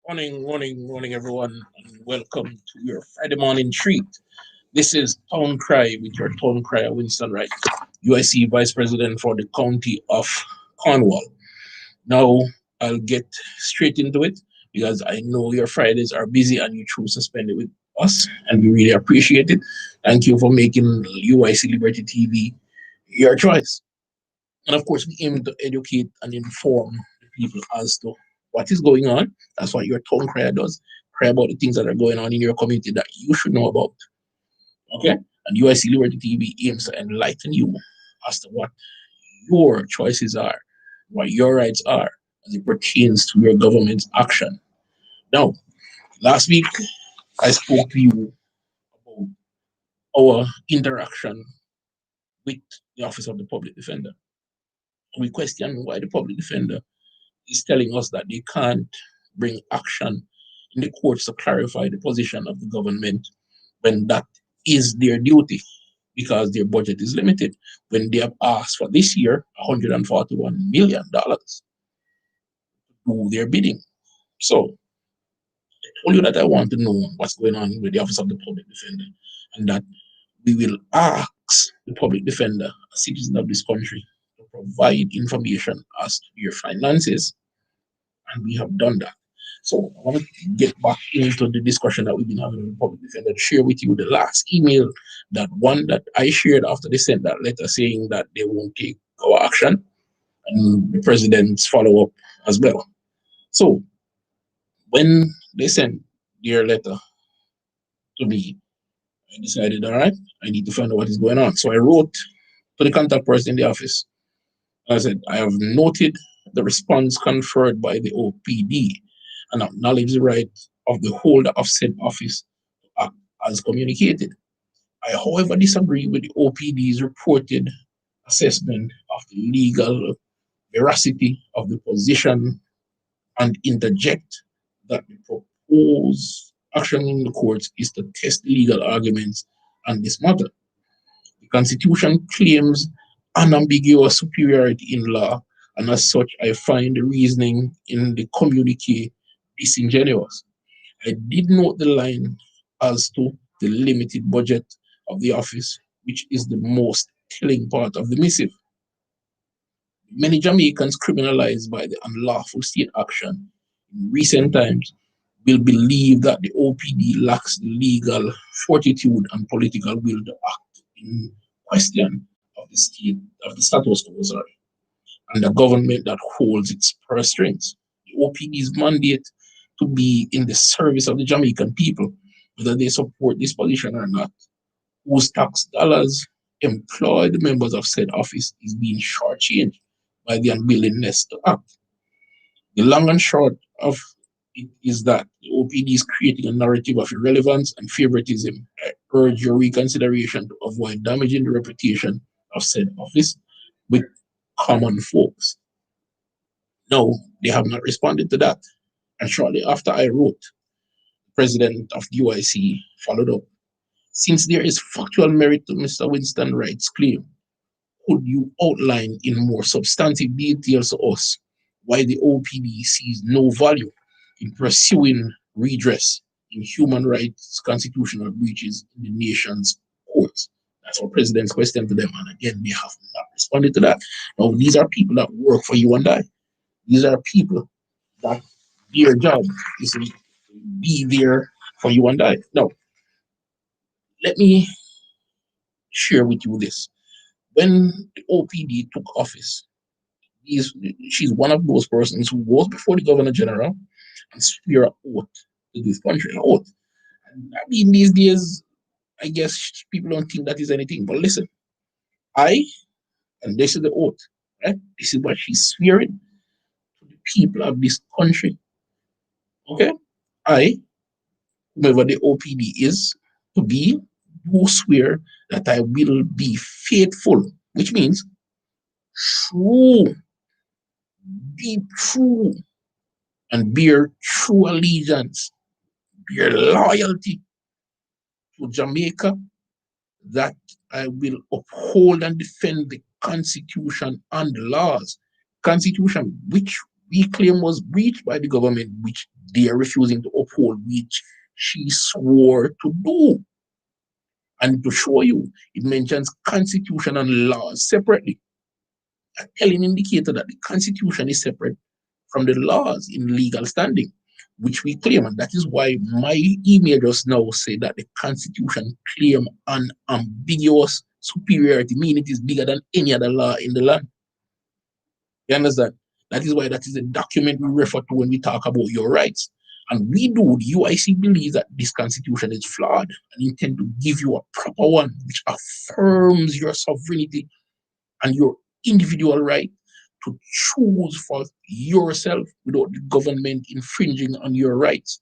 Morning, everyone, and welcome to your Friday morning treat. This is Town Cry with your Town Crier, Winston Wright, UIC Vice President for the County of Cornwall. Now, I'll get straight into it because I know your Fridays are busy and you choose to spend it with us, and we really appreciate it. Thank you for making UIC Liberty TV your choice. And of course, we aim to educate and inform the people as to what is going on. That's what your town crier does. Cry about the things that are going on in your community that you should know about. Okay? And UIC Liberty TV aims to enlighten you as to what your choices are, what your rights are as it pertains to your government's action. Now, last week I spoke to you about our interaction with the Office of the Public Defender. We questioned why the public defender is telling us that they can't bring action in the courts to clarify the position of the government when that is their duty because their budget is limited. When they have asked for this year $141 million to do their bidding. So I told you that I want to know what's going on with the Office of the Public Defender and that we will ask the public defender, a citizen of this country, to provide information as to your finances, and we have done that. So I want to get back into the discussion that we've been having with the public defender to share with you the last email, that one that I shared after they sent that letter saying that they won't take our action, and the president's follow up as well. So when they sent their letter to me, I decided, all right, I need to find out what is going on. So I wrote to the contact person in the office. I said, I have noted the response conferred by the OPD and acknowledge the right of the holder of said office to act as communicated. I, however, disagree with the OPD's reported assessment of the legal veracity of the position and interject that the proposed action in the courts is to test legal arguments on this matter. The Constitution claims unambiguous superiority in law, and as such, I find the reasoning in the communique disingenuous. I did note the line as to the limited budget of the office, which is the most telling part of the missive. Many Jamaicans criminalized by the unlawful state action in recent times will believe that the OPD lacks the legal fortitude and political will to act in question of the state of the status quo, sorry, and the government that holds its purse strings. The OPD's mandate to be in the service of the Jamaican people, whether they support this position or not, whose tax dollars employ the members of said office, is being shortchanged by the unwillingness to act. The long and short of it is that the OPD is creating a narrative of irrelevance and favoritism. I urge your reconsideration to avoid damaging the reputation of said office with common folks. No, they have not responded to that. And shortly after I wrote, the president of the UIC followed up. Since there is factual merit to Mr. Winston Wright's claim, could you outline in more substantive details to us why the OPD sees no value in pursuing redress in human rights constitutional breaches in the nation's courts? That's our president's question to them. And again, they have not responded to that. Now, these are people that work for you and I. These are people that their job is to be there for you and I. Now, let me share with you this. When the OPD took office, he's, she's one of those persons who goes before the Governor General and swear an oath to this country, an oath. And I mean, these days, I guess people don't think that is anything. But listen, I, and this is the oath, right? This is what she's swearing to the people of this country. Okay? I, whoever the OPD is, to be, do swear that I will be faithful, which means true, be true, and bear true allegiance, bear loyalty to Jamaica, that I will uphold and defend the Constitution and the laws. Constitution, which we claim was breached by the government, which they are refusing to uphold, which she swore to do. And to show you, it mentions constitution and laws separately. A telling indicator that the constitution is separate from the laws in legal standing, which we claim. And that is why my email just now said that the constitution claim an ambiguous superiority, meaning it is bigger than any other law in the land. You understand? That is why that is a document we refer to when we talk about your rights. And we do, the UIC believes that this constitution is flawed and intend to give you a proper one which affirms your sovereignty and your individual right to choose for yourself without the government infringing on your rights.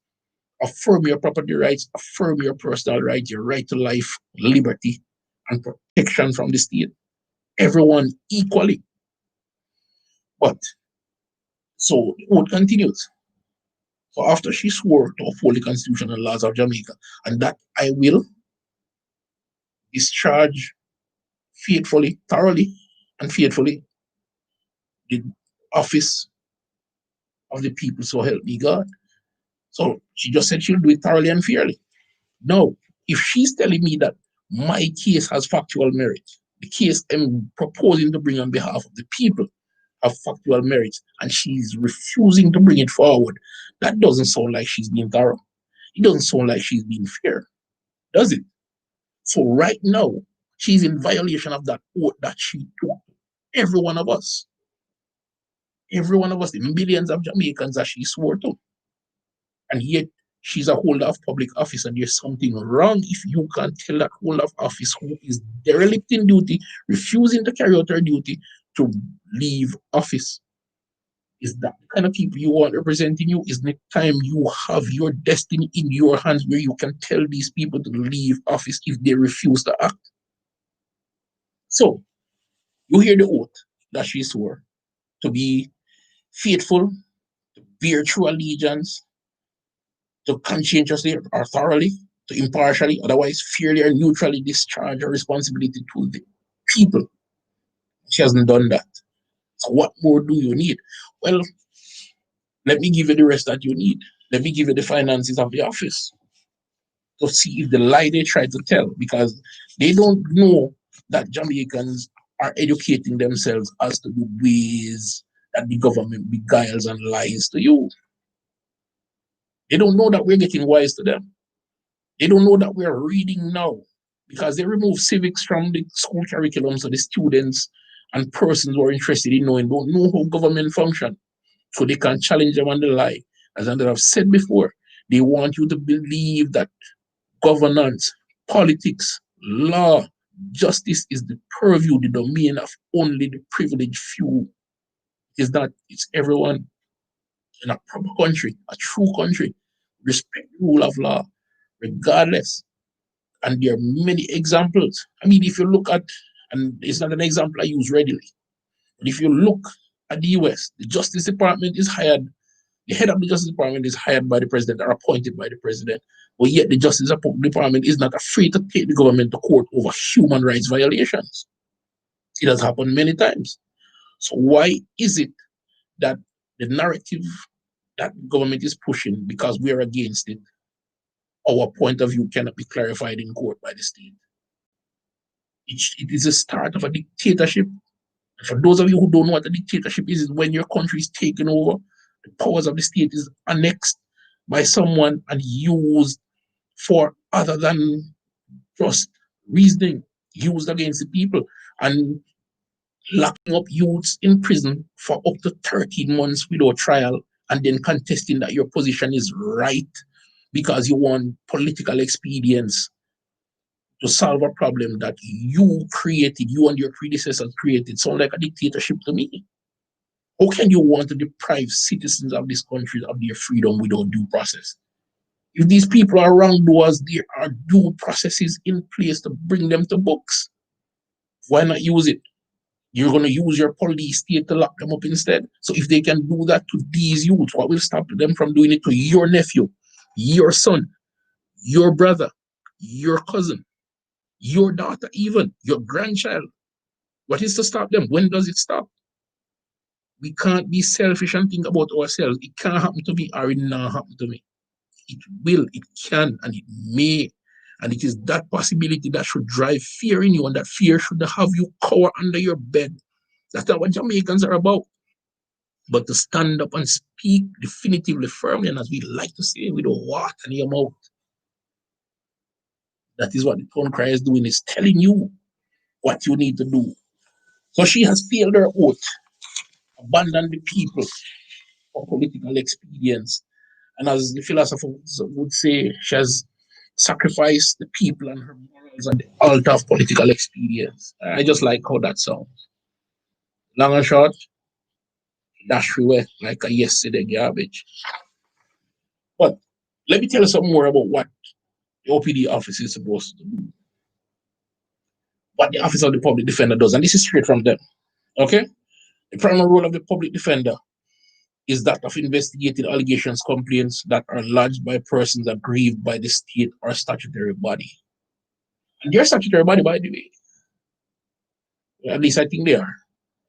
Affirm your property rights, affirm your personal rights, your right to life, liberty, and protection from the state. Everyone equally. But so the oath continues. So after she swore to uphold the Constitution and laws of Jamaica, and that I will discharge faithfully, thoroughly, and faithfully the office of the people, so help me God. So she just said she'll do it thoroughly and fairly. No, if she's telling me that my case has factual merit, the case I'm proposing to bring on behalf of the people have factual merit, and she's refusing to bring it forward, that doesn't sound like she's being thorough. It doesn't sound like she's being fair, does it? So right now, she's in violation of that oath that she took. Every one of us, the millions of Jamaicans that she swore to. And yet she's a holder of public office, and there's something wrong if you can't tell that holder of office who is derelict in duty, refusing to carry out her duty, to leave office. Is that the kind of people you want representing you? Isn't it time you have your destiny in your hands where you can tell these people to leave office if they refuse to act? So, you hear the oath that she swore to be faithful, to bear true allegiance, to conscientiously or thoroughly, to impartially, otherwise fairly or neutrally discharge her responsibility to the people. She hasn't done that. So what more do you need? Well, let me give you the rest that you need. Let me give you the finances of the office to see if the lie they try to tell, because they don't know that Jamaicans are educating themselves as to the ways that the government beguiles and lies to you. They don't know that we're getting wise to them. They don't know that we're reading now, because they remove civics from the school curriculum, so the students and persons who are interested in knowing don't know how government function, so they can challenge them on the lie. As I have said before, they want you to believe that governance, politics, law, justice is the purview, the domain of only the privileged few. Is that it's everyone in a proper country, a true country, respect the rule of law, regardless. And there are many examples. I mean, if you look at, and it's not an example I use readily, but if you look at the US, the Justice Department is hired, the head of the Justice Department is hired by the president or appointed by the president, but yet the Justice Department is not afraid to take the government to court over human rights violations. It has happened many times. So why is it that the narrative that government is pushing, because we are against it, our point of view cannot be clarified in court by the state? It is a start of a dictatorship. For those of you who don't know what a dictatorship is when your country is taken over, the powers of the state is annexed by someone and used for other than just reasoning, used against the people, and locking up youths in prison for up to 13 months without trial, and then contesting that your position is right because you want political expedience to solve a problem that you created, you and your predecessors created. Sound like a dictatorship to me. How can you want to deprive citizens of this country of their freedom without due process? If these people are wrongdoers, there are due processes in place to bring them to books. Why not use it? You're going to use your police state to lock them up instead. So if they can do that to these youths, what will stop them from doing it to your nephew, your son, your brother, your cousin, your daughter, even your grandchild? What is to stop them? When does it stop? We can't be selfish and think about ourselves. It can't happen to me or it not happen to me. It will, it can, and it may. And it is that possibility that should drive fear in you, and that fear should have you cower under your bed. That's not what Jamaicans are about. But to stand up and speak definitively, firmly, and as we like to say, with a water in your mouth. That is what the town crier is doing, is telling you what you need to do. So she has failed her oath, abandoned the people for political expedience. And as the philosophers would say, she has sacrificed the people and her morals on the altar of political expedience. I just like how that sounds. Long and short, dash away like a yesterday garbage. But let me tell you some more about what the OPD office is supposed to do. What the Office of the Public Defender does, and this is straight from them. Okay? The primary role of the public defender is that of investigating allegations, complaints that are lodged by persons aggrieved by the state or statutory body. And they're statutory body, by the way. At least I think they are.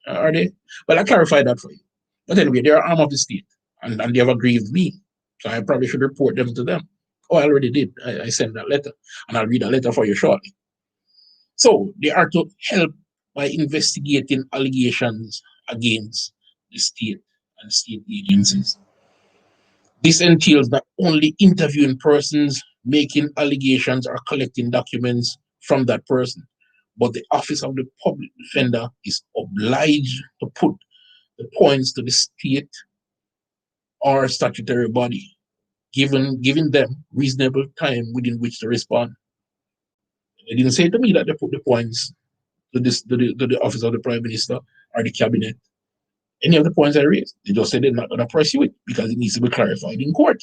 Are they? Well, I clarified that for you. But anyway, they are arm of the state, and they have aggrieved me. So I probably should report them to them. Oh, I already did. I sent that letter, and I'll read a letter for you shortly. So they are to help by investigating allegations against the state and state agencies. This entails not only interviewing persons, making allegations, or collecting documents from that person, but the Office of the Public Defender is obliged to put the points to the state or statutory body, giving them reasonable time within which to respond. They didn't say to me that they put the points to the Office of the Prime Minister or the Cabinet. Any of the points I raised, they just said they're not going to pursue it because it needs to be clarified in court.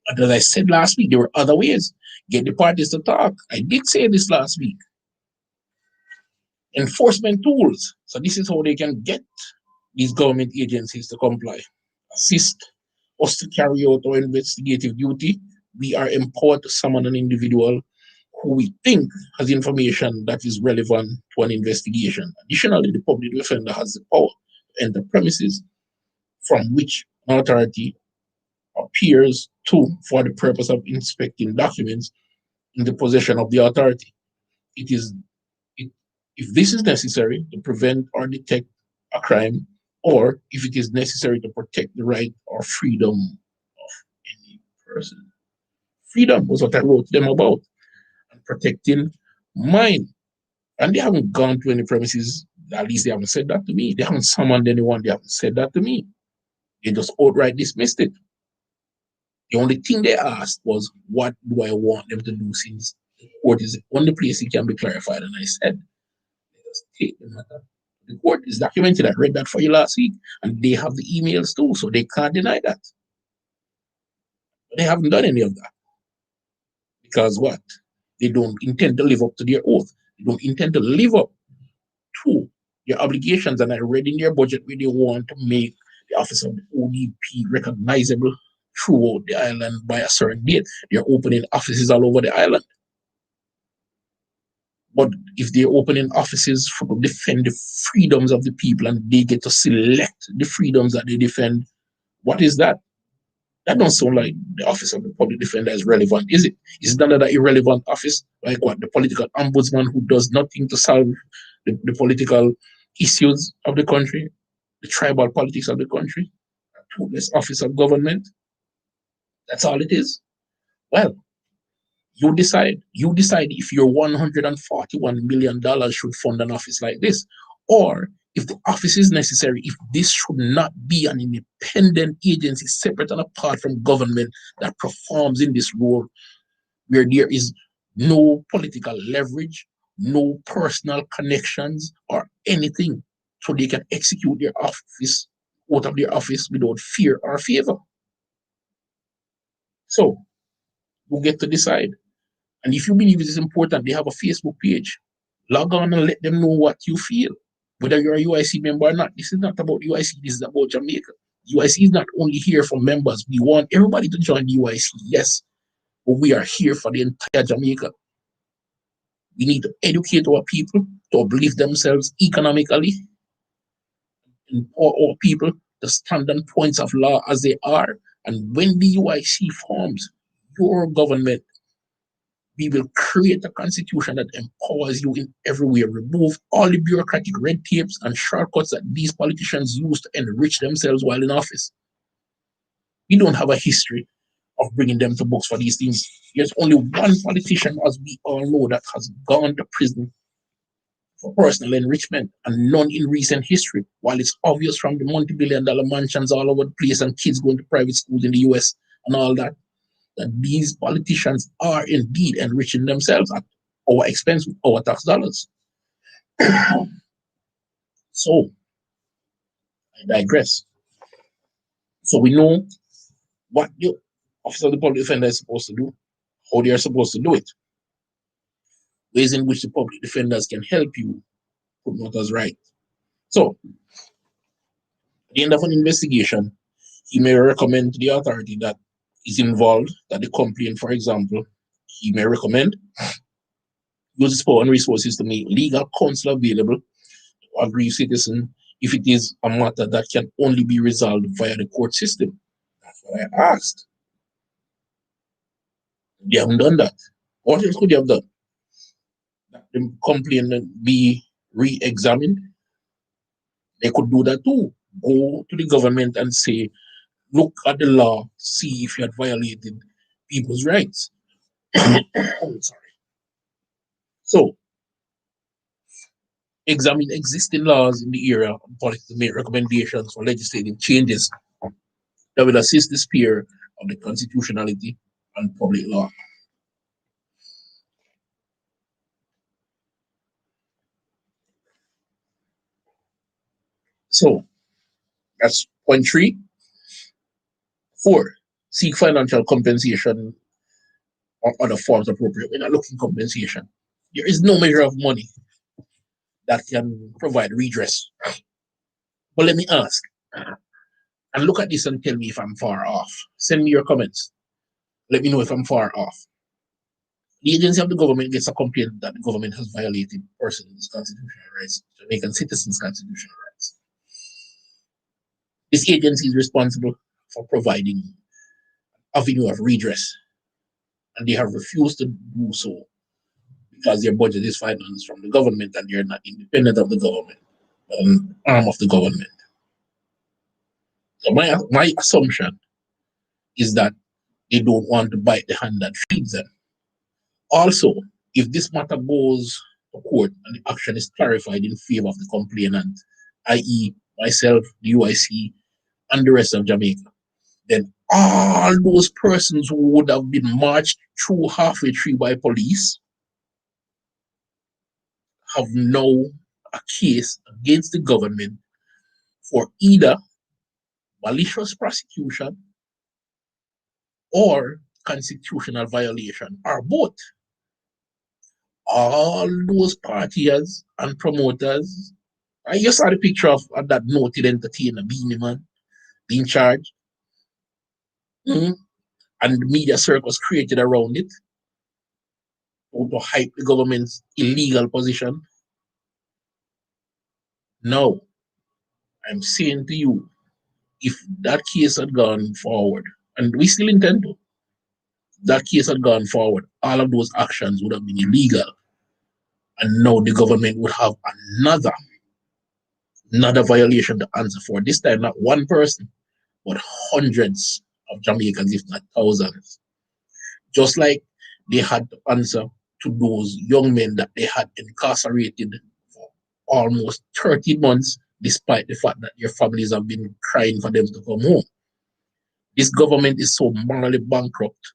And as I said last week, there were other ways. Get the parties to talk. I did say this last week. Enforcement tools. So this is how they can get these government agencies to comply. Assist us to carry out our investigative duty. We are empowered to summon an individual who we think has information that is relevant to an investigation. Additionally, the public defender has the power to enter premises from which an authority appears to for the purpose of inspecting documents in the possession of the authority. If this is necessary to prevent or detect a crime, or if it is necessary to protect the right or freedom of any person. Freedom was what I wrote them about, and protecting mine. And they haven't gone to any premises, at least they haven't said that to me. They haven't summoned anyone, they haven't said that to me. They just outright dismissed it. The only thing they asked was, what do I want them to do, since the court is the only place it can be clarified? And I said, let us take the matter. The court is documented. I read that for you last week, and they have the emails too, so they can't deny that. But they haven't done any of that. Because what? They don't intend to live up to their oath. They don't intend to live up to their obligations. And I read in their budget where they want to make the Office of the ODP recognizable throughout the island by a certain date. They're opening offices all over the island. But if they're opening offices to defend the freedoms of the people and they get to select the freedoms that they defend, what is that? That don't sound like the Office of the Public Defender is relevant, is it? Is it another irrelevant office, like what, the political ombudsman who does nothing to solve the political issues of the country, the tribal politics of the country, a toothless office of government? That's all it is. Well, you decide. You decide if your $141 million should fund an office like this, or if the office is necessary, if this should not be an independent agency separate and apart from government that performs in this role, where there is no political leverage, no personal connections or anything, so they can execute their office out of their office without fear or favor. So you get to decide. And if you believe it is important, they have a Facebook page. Log on and let them know what you feel. Whether you're a UIC member or not, this is not about UIC, this is about Jamaica. UIC is not only here for members. We want everybody to join the UIC, yes, but we are here for the entire Jamaica. We need to educate our people to uplift themselves economically, empower our people to stand on points of law as they are. And when the UIC forms your government, we will create a constitution that empowers you in every way, remove all the bureaucratic red tapes and shortcuts that these politicians use to enrich themselves while in office. We don't have a history of bringing them to books for these things. There's only one politician, as we all know, that has gone to prison for personal enrichment, and none in recent history. While it's obvious from the multi-billion-dollar mansions all over the place and kids going to private schools in the US and all that, that these politicians are indeed enriching themselves at our expense with our tax dollars. So, I digress. So we know what the Office of the Public Defender is supposed to do, how they are supposed to do it, ways in which the public defenders can help you put matters right. So, at the end of an investigation, he may recommend to the authority that is involved, that the complaint, for example, he may recommend use his power and resources to make legal counsel available to aggrieved citizen if it is a matter that can only be resolved via the court system. That's what I asked. They haven't done that. What else could they have done? That the complainant be re-examined? They could do that too. Go to the government and say, look at the law, see if you had violated people's rights. Sorry. So, examine existing laws in the area and policy to make recommendations for legislative changes that will assist the sphere of the constitutionality and public law. So, that's point 3. 4, seek financial compensation or other forms appropriate. We're not looking compensation. There is no measure of money that can provide redress. But let me ask, and look at this and tell me if I'm far off. Send me your comments. Let me know if I'm far off. The agency of the government gets a complaint that the government has violated persons' constitutional rights, Jamaican citizens' constitutional rights. This agency is responsible for providing avenue of redress, and they have refused to do so because their budget is financed from the government and they're not independent of the government, but an arm of the government. So my assumption is that they don't want to bite the hand that feeds them. Also, if this matter goes to court and the action is clarified in favor of the complainant, i.e., myself, the UIC, and the rest of Jamaica, then all those persons who would have been marched through halfway through by police have now a case against the government for either malicious prosecution or constitutional violation, or both. All those parties and promoters, I just saw the picture of that noted entertainer, Beanie Man, being charged. And the media circus created around it to hype the government's illegal position. Now, I'm saying to you, if that case had gone forward, and we still intend to, that case had gone forward, all of those actions would have been illegal. And now the government would have another violation to answer for. This time, not one person, but hundreds of Jamaicans, if not thousands. Just like they had to answer to those young men that they had incarcerated for almost 30 months, despite the fact that their families have been crying for them to come home. This government is so morally bankrupt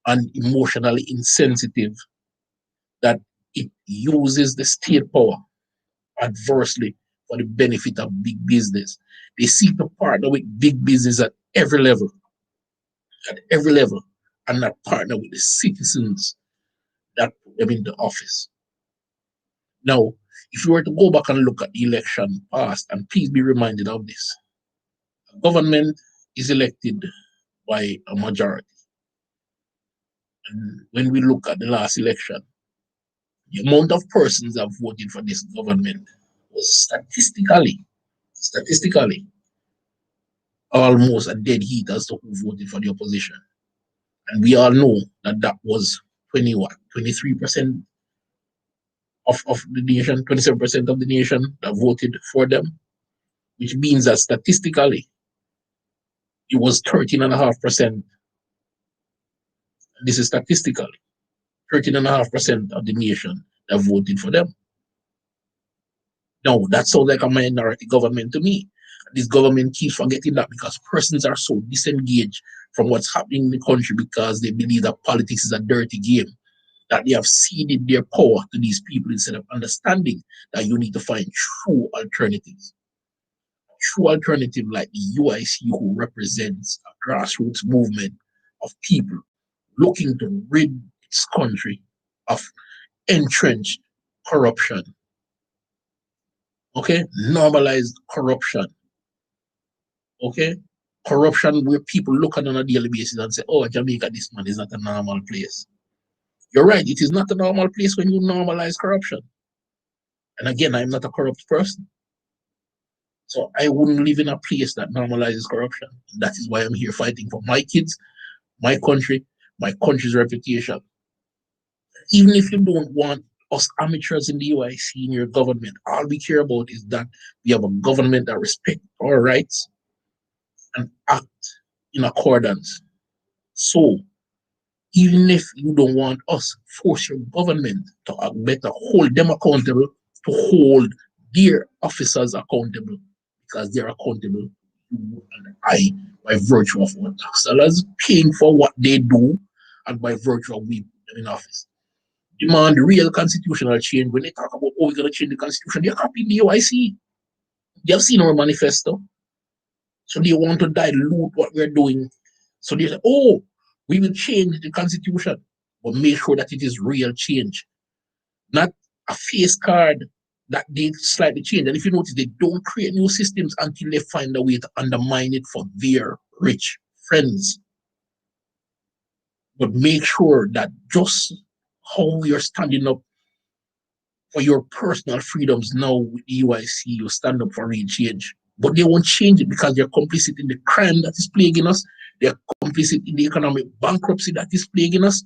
and emotionally insensitive that it uses the state power adversely for the benefit of big business. They seek to partner with big business at every level, and not partner with the citizens that put them in the office. Now, if you were to go back and look at the election past, and please be reminded of this, a government is elected by a majority. And when we look at the last election, the amount of persons that voted for this government was Statistically, almost a dead heat as to who voted for the opposition. And we all know that that was 23% of the nation, 27% of the nation that voted for them, which means that statistically it was 13.5%. This is statistically 13.5% of the nation that voted for them. No, that sounds like a minority government to me. This government keeps forgetting that because persons are so disengaged from what's happening in the country because they believe that politics is a dirty game, that they have ceded their power to these people instead of understanding that you need to find true alternatives. A true alternative like the UIC, who represents a grassroots movement of people looking to rid its country of entrenched corruption. Okay, normalized corruption. Okay, corruption where people look at on a daily basis and say, "Oh, Jamaica, this man is not a normal place." You're right; it is not a normal place when you normalize corruption. And again, I'm not a corrupt person, so I wouldn't live in a place that normalizes corruption. That is why I'm here fighting for my kids, my country's reputation. Even if you don't want us amateurs in the UIC in your government, all we care about is that we have a government that respects our rights and act in accordance. So even if you don't want us, force your government to act better, hold them accountable, to hold their officers accountable, because they're accountable to you and I by virtue of our tax dollars paying for what they do and by virtue of we put them in office. Demand real constitutional change. When they talk about, oh, we're going to change the constitution, they're copying the UIC. They have seen our manifesto. So they want to dilute what we're doing. So they say, oh, we will change the constitution, but make sure that it is real change, not a face card that they slightly change. And if you notice, they don't create new systems until they find a way to undermine it for their rich friends. But make sure that just how we are standing up for your personal freedoms now with the UIC, you stand up for real change. But they won't change it because they're complicit in the crime that is plaguing us. They're complicit in the economic bankruptcy that is plaguing us.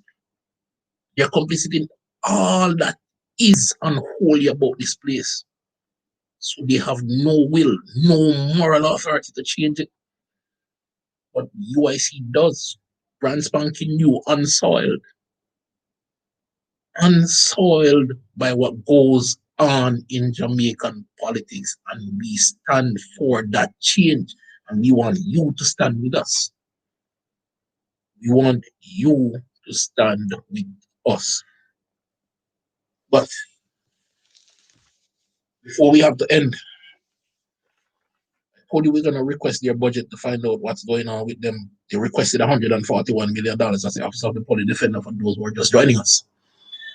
They're complicit in all that is unholy about this place. So they have no will, no moral authority to change it. But UIC does. Brand spanking new, unsoiled. Unsoiled by what goes on in Jamaican politics. And we stand for that change. And we want you to stand with us. We want you to stand with us. But before we have to end, I told you we're going to request their budget to find out what's going on with them. They requested $141 million as the Office of the Public Defender for those who are just joining us.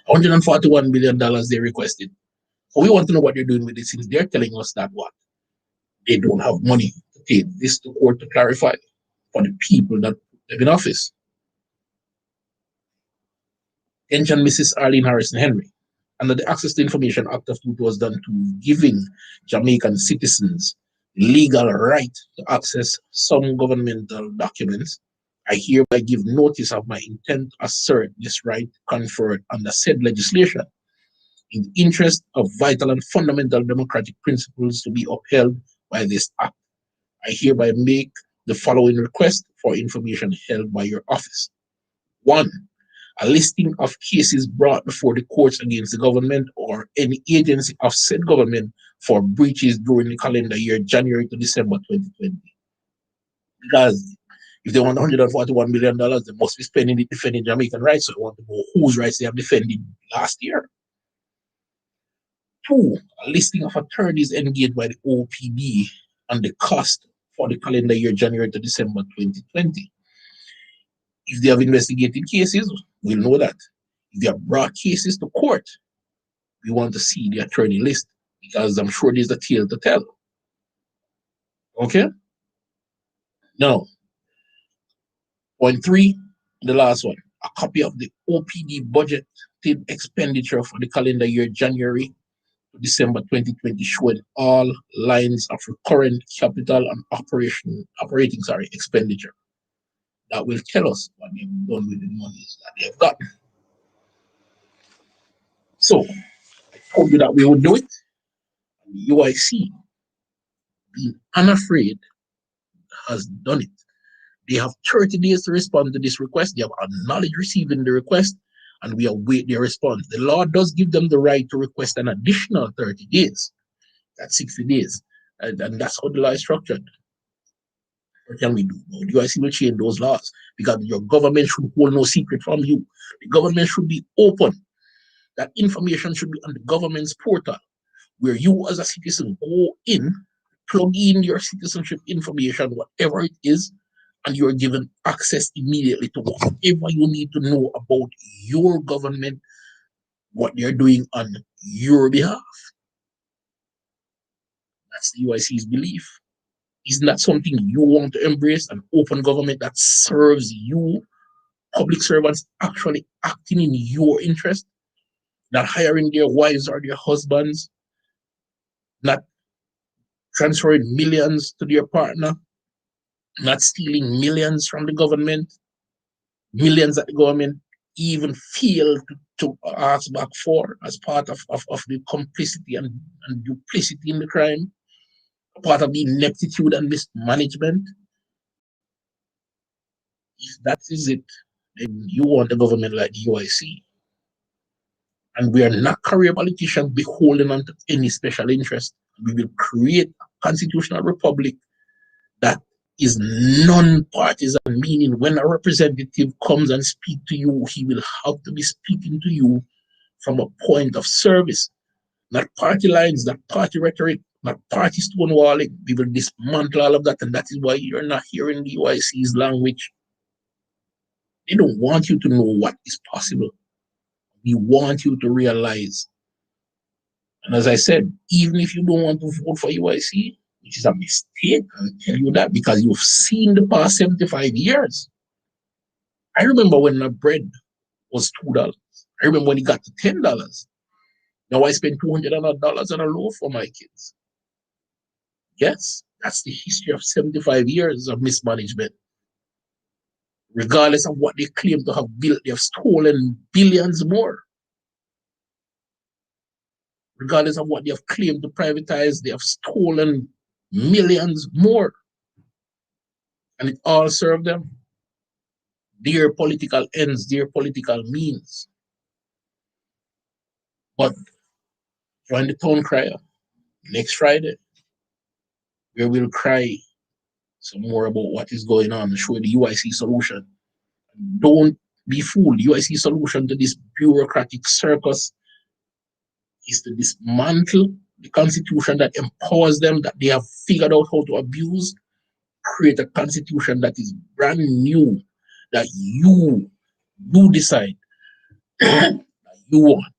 $141 million they requested. So we want to know what they're doing with it, since they're telling us that what? They don't have money to take this to court to clarify for the people that put them in office. Attention, Mrs. Arlene Harrison Henry. Under the Access to Information Act of 2002, giving Jamaican citizens legal right to access some governmental documents, I hereby give notice of my intent to assert this right conferred under said legislation in the interest of vital and fundamental democratic principles to be upheld by this act. I hereby make the following request for information held by your office. 1. A listing of cases brought before the courts against the government or any agency of said government for breaches during the calendar year January to December 2020. Because if they want $141 million, they must be spending it defending Jamaican rights. So I want to know whose rights they have defended last year. 2. A listing of attorneys engaged by the OPD and the cost for the calendar year January to December 2020. If they have investigated cases, we'll know that. If they have brought cases to court, we want to see the attorney list, because I'm sure there's a tale to tell. Okay? Now, point 3, the last one. A copy of the OPD budgeted expenditure for the calendar year January to December 2020, showing all lines of recurrent capital and operating expenditure. That will tell us what they've done with the monies that they've gotten. So I told you that we would do it. And the UIC, being unafraid, has done it. They have 30 days to respond to this request. They have acknowledged receiving the request, and we await their response. The law does give them the right to request an additional 30 days. That's 60 days. And that's how the law is structured. What can we do? The UIC will change those laws because your government should hold no secret from you. The government should be open. That information should be on the government's portal, where you as a citizen go in, plug in your citizenship information, whatever it is, and you're given access immediately to whatever you need to know about your government, what they're doing on your behalf. That's the UIC's belief. Isn't that something you want to embrace? An open government that serves you, public servants actually acting in your interest, not hiring their wives or their husbands, not transferring millions to their partner, not stealing millions from the government, millions that the government even failed to ask back for as part of the complicity and duplicity in the crime, part of the ineptitude and mismanagement. If that is it, then you want a government like the UIC. And we are not career politicians beholden unto any special interest. We will create a constitutional republic that is non-partisan, meaning when a representative comes and speaks to you, he will have to be speaking to you from a point of service, not party lines, not party rhetoric, not party stonewalling. We will dismantle all of that, and that is why you're not hearing the UIC's language. They don't want you to know what is possible. We want you to realize. And as I said, even if you don't want to vote for UIC, which is a mistake, I'll tell you that, because you've seen the past 75 years. I remember when the bread was $2. I remember when it got to $10. Now I spend $200 on a loaf for my kids. Yes, that's the history of 75 years of mismanagement. Regardless of what they claim to have built, they have stolen billions more. Regardless of what they have claimed to privatize, they have stolen millions more. And it all served them. Their political ends, their political means. But join the town crier next Friday, where we'll cry some more about what is going on and show the UIC solution. Don't be fooled. The UIC solution to this bureaucratic circus is to dismantle the constitution that empowers them, that they have figured out how to abuse, create a constitution that is brand new, that you decide that you want.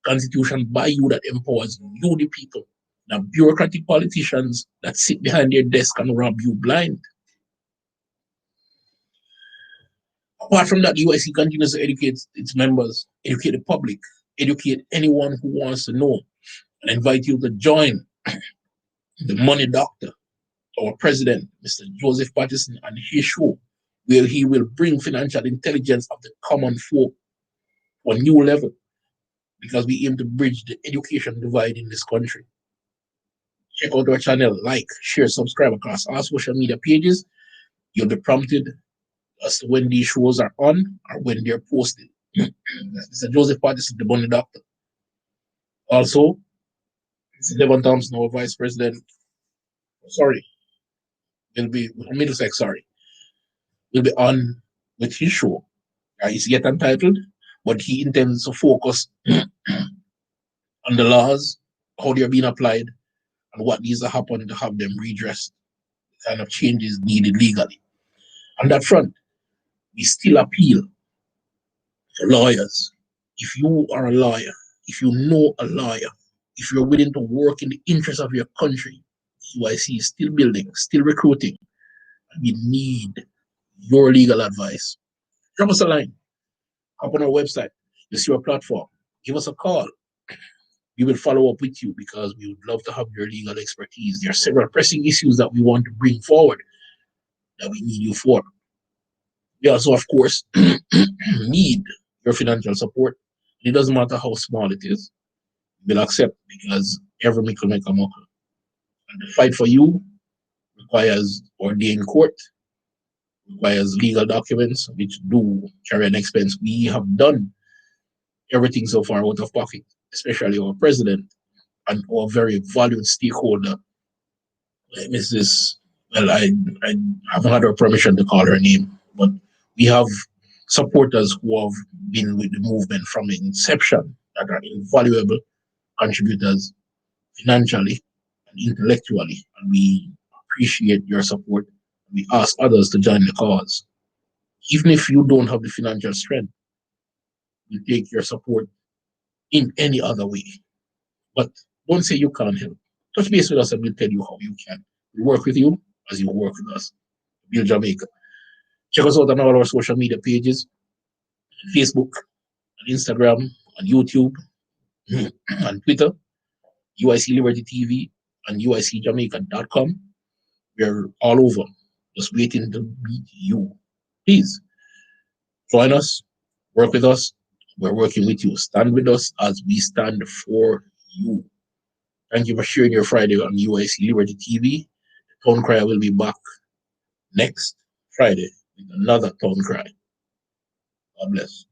Constitution by you that empowers you, the people. The bureaucratic politicians that sit behind their desk and rob you blind. Apart from that, the UIC continues to educate its members, educate the public, educate anyone who wants to know, and invite you to join the Money Doctor, our president, Mr. Joseph Patterson, and his show, where he will bring financial intelligence of the common folk to a new level, because we aim to bridge the education divide in this country. Check out our channel, like, share, subscribe across all social media pages. You'll be prompted as to when these shows are on or when they're posted. Mr. Joseph Patterson, the Money Doctor. Also, Mr. Devon Thompson, our vice president, will be Middlesex, will be on with his show. It's yet untitled, but he intends to focus on the laws, how they're being applied, and what needs to happen to have them redressed, the kind of changes needed legally. On that front, we still appeal to lawyers. If you are a lawyer, if you know a lawyer, if you're willing to work in the interest of your country, UIC is still building, still recruiting, and we need your legal advice. Drop us a line, hop on our website, you see our platform, give us a call. We will follow up with you because we would love to have your legal expertise. There are several pressing issues that we want to bring forward that we need you for. We also, of course, need your financial support. It doesn't matter how small it is, we'll accept because every mickle make a muckle. And the fight for you requires ordained court, requires legal documents, which do carry an expense. We have done everything so far out of pocket, especially our president and our very valued stakeholder, Mrs. Well, I haven't had her permission to call her name, but we have supporters who have been with the movement from inception that are invaluable contributors financially and intellectually, and we appreciate your support. We ask others to join the cause. Even if you don't have the financial strength, we take your support in any other way. But don't say you can't help. Touch base with us and we'll tell you how you can. We work with you as you work with us. Build Jamaica. Check us out on all our social media pages, Facebook, on Instagram, on YouTube, on Twitter, UIC Liberty TV, and UICJamaica.com. We're all over, just waiting to meet you. Please join us, work with us. We're working with you. Stand with us as we stand for you. Thank you for sharing your Friday on UIC Liberty TV. The Town Crier will be back next Friday with another Town Cry. God bless.